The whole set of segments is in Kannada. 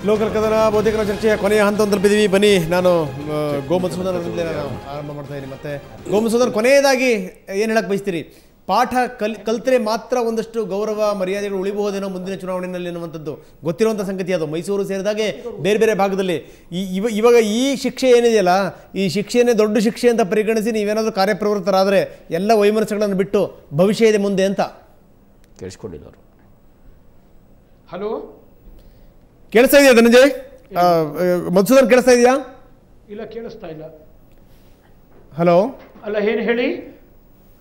ಲೋಕಲ್ ಕದನ ಬಹುತೇಕ ಚರ್ಚೆಯ ಕೊನೆಯ ಹಂತವನ್ನು ತಲುಪಿದ್ದೀವಿ. ಬನ್ನಿ, ನಾನು ಗೋಮಧುಸೂದನ್ ಆರಂಭ ಮಾಡ್ತಾ ಇದ್ದೀನಿ. ಮತ್ತೆ ಗೋಮಧುಸೂದನ್, ಕೊನೆಯದಾಗಿ ಏನು ಹೇಳಕ್ಕೆ ಬಯಸ್ತೀರಿ? ಪಾಠ ಕಲ್ತರೆ ಮಾತ್ರ ಒಂದಷ್ಟು ಗೌರವ ಮರ್ಯಾದೆಗಳು ಉಳಿಬಹುದೇನೋ ಮುಂದಿನ ಚುನಾವಣೆಯಲ್ಲಿ ಅನ್ನುವಂಥದ್ದು ಗೊತ್ತಿರುವಂಥ ಸಂಗತಿ. ಅದು ಮೈಸೂರು ಸೇರಿದಾಗೆ ಬೇರೆ ಬೇರೆ ಭಾಗದಲ್ಲಿ ಇವಾಗ ಈ ಶಿಕ್ಷೆ ಏನಿದೆಯಲ್ಲ, ಈ ಶಿಕ್ಷೆಯನ್ನೇ ದೊಡ್ಡ ಶಿಕ್ಷೆ ಅಂತ ಪರಿಗಣಿಸಿ ನೀವೇನಾದರೂ ಕಾರ್ಯಪ್ರವೃತ್ತರಾದರೆ ಎಲ್ಲ ವೈಮನಸ್ಸುಗಳನ್ನು ಬಿಟ್ಟು ಭವಿಷ್ಯ ಇದೆ ಮುಂದೆ ಅಂತ ಕೇಳಿಸ್ಕೊಂಡಿದ್ದವರು. ಹಲೋ, ಕೇಳಿಸ್ತಾ ಇದೆಯಾ ಧನಂಜಯ್? ಮಧುಸೂದನ್ ಕೇಳಿಸ್ತಾ ಇದೆಯಾ? ಇಲ್ಲ, ಕೇಳಿಸ್ತಾ ಇಲ್ಲ. ಹಲೋ, ಅಲ್ಲ, ಏನು ಹೇಳಿ?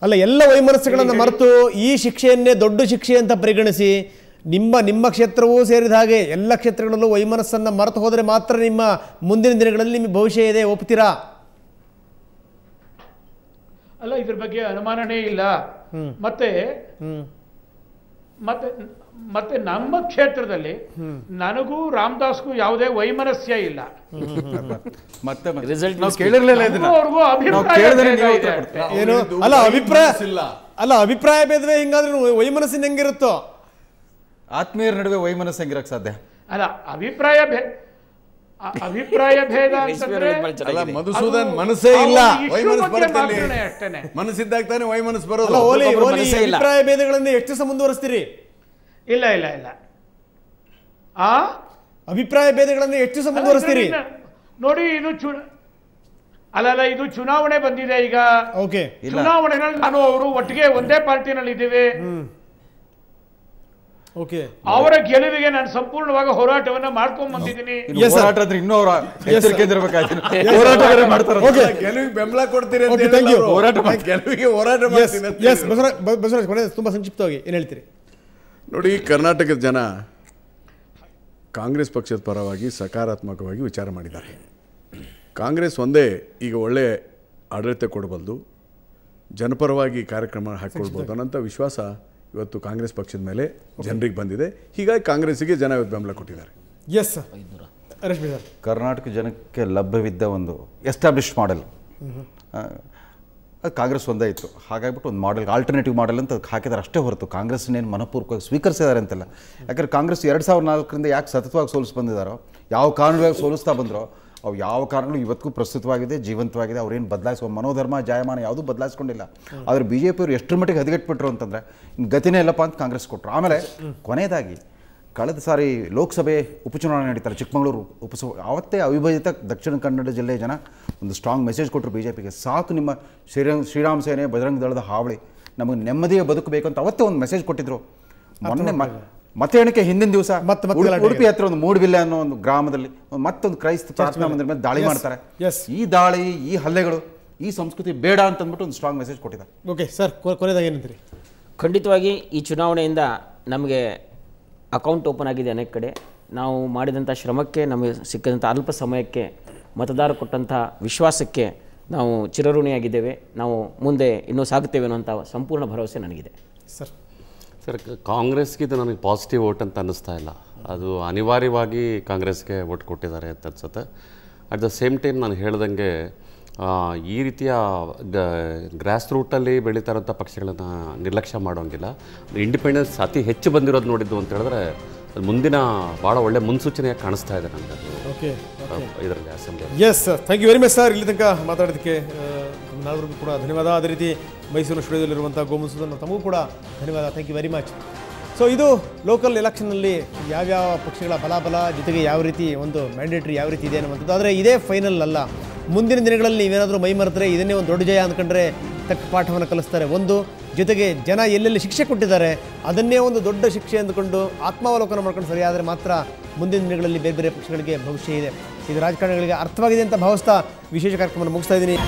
ಅಲ್ಲ, ಎಲ್ಲ ವೈಮನಸ್ಸುಗಳನ್ನು ಮರೆತು ಈ ಶಿಕ್ಷೆಯನ್ನೇ ದೊಡ್ಡ ಶಿಕ್ಷೆ ಅಂತ ಪರಿಗಣಿಸಿ ನಿಮ್ಮ ಕ್ಷೇತ್ರವೂ ಸೇರಿದ ಹಾಗೆ ಎಲ್ಲ ಕ್ಷೇತ್ರಗಳಲ್ಲೂ ವೈಮನಸ್ಸನ್ನು ಮರೆತು ಹೋದರೆ ಮಾತ್ರ ನಿಮ್ಮ ಮುಂದಿನ ದಿನಗಳಲ್ಲಿ ನಿಮ್ಮ ಭವಿಷ್ಯ ಇದೆ, ಒಪ್ತೀರಾ? ಅಲ್ಲ, ಇದ್ರ ಬಗ್ಗೆ ಅನುಮಾನನೇ ಇಲ್ಲ. ಮತ್ತೆ ಮತ್ತೆ ಮತ್ತೆ ನಮ್ಮ ಕ್ಷೇತ್ರದಲ್ಲಿ ನನಗೂ ರಾಮದಾಸ್ಗೂ ಯಾವುದೇ ವೈಮನಸ್ಯ ಇಲ್ಲ. ಮತ್ತೆ ರಿಸಲ್ಟ್ ಏನು ಅಲ್ಲ, ಅಭಿಪ್ರಾಯ ಭೇದವೇ ಹಿಂಗಾದ್ರೆ ವೈಮನಸ್ಸಿನ ಹೆಂಗಿರುತ್ತೋ? ಆತ್ಮೀಯರ ನಡುವೆ ವೈಮನಸ್ಸು ಹೆಂಗಿರಕ್ಕೆ ಸಾಧ್ಯ? ಅಲ್ಲ, ಅಭಿಪ್ರಾಯ ಭೇದ ಅಂತಂದ್ರೆ ಮಧುಸೂದನ್ ಮನಸ್ಸೇ ಇಲ್ಲ, ವೈಮನಸ್ ಬರುತ್ತೆ. ಮನಸ್ಸಿದ್ದಾಗ ತಾನೇ ವೈಮನಸ್ ಬರೋದು. ಅಭಿಪ್ರಾಯ ಭೇದಗಳನ್ನು ಎಷ್ಟು ದಿವಸ ಮುಂದುವರಿಸ್ತೀರಿ? ಇಲ್ಲ ಇಲ್ಲ ಇಲ್ಲ, ಅಭಿಪ್ರಾಯ ಭೇದಗಳನ್ನು ಎಷ್ಟು ದಿವಸ ಮುಂದುವರಿಸ್ತೀರಿ? ನೋಡಿ, ಇದು ಇದು ಚುನಾವಣೆ ಬಂದಿದೆ ಈಗ. ಓಕೆ, ಚುನಾವಣೆನಲ್ಲಿ ನಾನು ಅವರು ಒಟ್ಟಿಗೆ ಒಂದೇ ಪಾರ್ಟಿನಲ್ಲಿ ಇದ್ದೀವಿ. ಓಕೆ, ಅವರ ಗೆಲುವಿಗೆ ನಾನು ಸಂಪೂರ್ಣವಾಗಿ ಹೋರಾಟವನ್ನ ಮಾಡ್ಕೊಂಡ್ ಬಂದಿದ್ದೀನಿ. ಬೆಂಬಲ ಕೊಡ್ತೀರಿ? ತುಂಬಾ ಸಂಕ್ಷಿಪ್ತವಾಗಿ ಏನ್ ಹೇಳ್ತೀರಿ? ನೋಡಿ, ಕರ್ನಾಟಕದ ಜನ ಕಾಂಗ್ರೆಸ್ ಪಕ್ಷದ ಪರವಾಗಿ ಸಕಾರಾತ್ಮಕವಾಗಿ ವಿಚಾರ ಮಾಡಿದ್ದಾರೆ. ಕಾಂಗ್ರೆಸ್ ಒಂದೇ ಈಗ ಒಳ್ಳೆ ಆಡಳಿತ ಕೊಡಬಲ್ದು, ಜನಪರವಾಗಿ ಕಾರ್ಯಕ್ರಮ ಹಾಕಿಕೊಳ್ಬೋದು ಅನ್ನೋಂಥ ವಿಶ್ವಾಸ ಇವತ್ತು ಕಾಂಗ್ರೆಸ್ ಪಕ್ಷದ ಮೇಲೆ ಜನರಿಗೆ ಬಂದಿದೆ. ಹೀಗಾಗಿ ಕಾಂಗ್ರೆಸ್ಸಿಗೆ ಜನ ಇವತ್ತು ಬೆಂಬಲ ಕೊಟ್ಟಿದ್ದಾರೆ. ಎಸ್ ರಶ್ಮಿ ಸರ್, ಕರ್ನಾಟಕ ಜನಕ್ಕೆ ಲಭ್ಯವಿದ್ದ ಒಂದು ಎಸ್ಟಾಬ್ಲಿಷ್ ಮಾಡೆಲ್ ಅದು ಕಾಂಗ್ರೆಸ್ ಒಂದೇ ಇತ್ತು. ಹಾಗಾಗಿಬಿಟ್ಟು ಒಂದು ಮಾಡೆಲ್, ಆಲ್ಟರ್ನೇಟಿವ್ ಮಾಡೆಲ್ ಅಂತ ಹಾಕಿದ್ದಾರೆ ಅಷ್ಟೇ ಹೊರತು ಕಾಂಗ್ರೆಸ್ನೇನು ಮನಪೂರ್ವಕವಾಗಿ ಸ್ವೀಕರಿಸಿದ್ದಾರೆ ಅಂತೆಲ್ಲ. ಯಾಕಂದರೆ ಕಾಂಗ್ರೆಸ್ 2004ರಿಂದ ಯಾಕೆ ಸತತವಾಗಿ ಸೋಲಿಸಿ ಬಂದಿದ್ದಾರೋ, ಯಾವ ಕಾರಣವಾಗಿ ಸೋಲಿಸ್ತಾ ಬಂದರೋ ಅವು ಯಾವ ಕಾರಣಗಳು ಇವತ್ತಿಗೂ ಪ್ರಸ್ತುತವಾಗಿದೆ, ಜೀವಂತವಾಗಿದೆ. ಅವ್ರೇನು ಬದಲಾಯಿಸುವ ಮನೋಧರ್ಮ ಜಾಯಮಾನ ಯಾವುದೂ ಬದಲಾಯಿಸ್ಕೊಂಡಿಲ್ಲ. ಆದರೆ ಬಿ ಜೆ ಪಿಯವರು ಎಷ್ಟರ ಮಟ್ಟಿಗೆ ಹದಗೆಟ್ಬಿಟ್ರು ಅಂತಂದರೆ ಇನ್ನು ಗತಿನೇ ಇಲ್ಲಪ್ಪ ಅಂತ ಕಾಂಗ್ರೆಸ್ ಕೊಟ್ಟರು. ಆಮೇಲೆ ಕೊನೆಯದಾಗಿ ಕಳೆದ ಸಾರಿ ಲೋಕಸಭೆ ಉಪಚುನಾವಣೆ ನಡೀತಾರೆ ಚಿಕ್ಕಮಗಳೂರು ಆವತ್ತೇ ಅವಿಭಜಿತ ದಕ್ಷಿಣ ಕನ್ನಡ ಜಿಲ್ಲೆಯ ಜನ ಒಂದು ಸ್ಟ್ರಾಂಗ್ ಮೆಸೇಜ್ ಕೊಟ್ಟರು ಬಿ ಜೆ ಪಿಗೆ. ಸಾಕು ನಿಮ್ಮ ಶ್ರೀರಾಮ ಸೇನೆ ಬಜರಂಗ ದಳದ ಹಾವಳಿ, ನಮಗೆ ನೆಮ್ಮದಿಯ ಬದುಕಬೇಕು ಅಂತ ಅವತ್ತೇ ಒಂದು ಮೆಸೇಜ್ ಕೊಟ್ಟಿದ್ರು. ಮೊನ್ನೆ ಮತ ಎಣಿಕೆ ಹಿಂದಿನ ದಿವಸ ಉಡುಪಿ ಹತ್ರ ಒಂದು ಮೂಡಬಿಲ್ಲೆ ಅನ್ನೋ ಒಂದು ಗ್ರಾಮದಲ್ಲಿ ಮತ್ತೊಂದು ಕ್ರೈಸ್ತ ಪ್ರಾರ್ಥನಾ ಮಂದಿರ ಮೇಲೆ ದಾಳಿ ಮಾಡ್ತಾರೆ. ಈ ದಾಳಿ, ಈ ಹಲ್ಲೆಗಳು, ಈ ಸಂಸ್ಕೃತಿ ಬೇಡ ಅಂತ ಅಂದ್ಬಿಟ್ಟು ಒಂದು ಸ್ಟ್ರಾಂಗ್ ಮೆಸೇಜ್ ಕೊಟ್ಟಿದ್ದಾರೆ. ಓಕೆ ಸರ್, ಕೊನೆಯದಾಗಿ ಏನಂತೀರಿ? ಖಂಡಿತವಾಗಿ ಈ ಚುನಾವಣೆಯಿಂದ ನಮಗೆ ಅಕೌಂಟ್ ಓಪನ್ ಆಗಿದೆ ಅನೇಕ ಕಡೆ. ನಾವು ಮಾಡಿದಂಥ ಶ್ರಮಕ್ಕೆ, ನಮಗೆ ಸಿಕ್ಕಿದಂಥ ಅಲ್ಪ ಸಮಯಕ್ಕೆ, ಮತದಾರ ಕೊಟ್ಟಂಥ ವಿಶ್ವಾಸಕ್ಕೆ ನಾವು ಚಿರಋಣಿಯಾಗಿದ್ದೇವೆ. ನಾವು ಮುಂದೆ ಇನ್ನೂ ಸಾಗುತ್ತೇವೆ ಅನ್ನೋಂಥ ಸಂಪೂರ್ಣ ಭರವಸೆ ನನಗಿದೆ. ಸರ್ ಕಾಂಗ್ರೆಸ್ಗೆ ಇದು ನನಗೆ ಪಾಸಿಟಿವ್ ವೋಟ್ ಅಂತ ಅನ್ನಿಸ್ತಾ ಇಲ್ಲ. ಅದು ಅನಿವಾರ್ಯವಾಗಿ ಕಾಂಗ್ರೆಸ್ಗೆ ವೋಟ್ ಕೊಟ್ಟಿದ್ದಾರೆ ಅಂತ ಅನ್ಸುತ್ತೆ. ಅಟ್ ದ ಸೇಮ್ ಟೈಮ್ ನಾನು ಹೇಳ್ದಂಗೆ ಈ ರೀತಿಯ ಗ್ರಾಸ್ ರೂಟಲ್ಲಿ ಬೆಳೀತಾ ಇರೋಂಥ ಪಕ್ಷಗಳನ್ನು ನಿರ್ಲಕ್ಷ್ಯ ಮಾಡೋಂಗಿಲ್ಲ. ಇಂಡಿಪೆಂಡೆನ್ಸ್ ಅತಿ ಹೆಚ್ಚು ಬಂದಿರೋದು ನೋಡಿದ್ದು ಅಂತ ಹೇಳಿದ್ರೆ ಅದು ಮುಂದಿನ ಭಾಳ ಒಳ್ಳೆ ಮುನ್ಸೂಚನೆಯಾಗಿ ಕಾಣಿಸ್ತಾ ಇದೆ ನನಗೆ ಇದರಲ್ಲಿ assembly. Yes, thank you very much sir. ಇಲ್ಲಿ ತನಕ ಮಾತಾಡೋದಕ್ಕೆ ನಾಲ್ವರಿಗೂ ಕೂಡ ಧನ್ಯವಾದ. ಅದೇ ರೀತಿ ಮೈಸೂರು ಸ್ಟುಡಿಯೋದಲ್ಲಿರುವಂಥ ಗೋಮಧುಸೂದನ್ ತಮಗೂ ಕೂಡ ಧನ್ಯವಾದ. Thank you very much. So ಇದು ಲೋಕಲ್ ಎಲೆಕ್ಷನ್ನಲ್ಲಿ ಯಾವ್ಯಾವ ಪಕ್ಷಗಳ ಬಲಾಬಲ ಜೊತೆಗೆ ಯಾವ ರೀತಿ ಒಂದು ಮ್ಯಾಂಡೇಟ್ರಿ ಯಾವ ರೀತಿ ಇದೆ ಅನ್ನುವಂಥದ್ದು. ಆದರೆ ಇದೇ ಫೈನಲ್ ಅಲ್ಲ. ಮುಂದಿನ ದಿನಗಳಲ್ಲಿ ನೀವೇನಾದರೂ ಮೈ ಮರೆತರೆ ಇದನ್ನೇ ಒಂದು ದೊಡ್ಡ ಜಯ ಅಂದ್ಕೊಂಡ್ರೆ ತಕ್ಕ ಪಾಠವನ್ನು ಕಲಿಸ್ತಾರೆ. ಒಂದು ಜೊತೆಗೆ ಜನ ಎಲ್ಲೆಲ್ಲಿ ಶಿಕ್ಷೆ ಕೊಟ್ಟಿದ್ದಾರೆ ಅದನ್ನೇ ಒಂದು ದೊಡ್ಡ ಶಿಕ್ಷೆ ಅಂದುಕೊಂಡು ಆತ್ಮಾವಲೋಕನ ಮಾಡ್ಕೊಂಡು ಸರಿಯಾದರೆ ಮಾತ್ರ ಮುಂದಿನ ದಿನಗಳಲ್ಲಿ ಬೇರೆ ಬೇರೆ ಪಕ್ಷಗಳಿಗೆ ಭವಿಷ್ಯ ಇದೆ. ಇದು ರಾಜಕಾರಣಿಗಳಿಗೆ ಅರ್ಥವಾಗಿದೆ ಅಂತ ಭಾವಿಸ್ತಾ ವಿಶೇಷ ಕಾರ್ಯಕ್ರಮವನ್ನು ಮುಗಿಸ್ತಾ ಇದ್ದೀನಿ.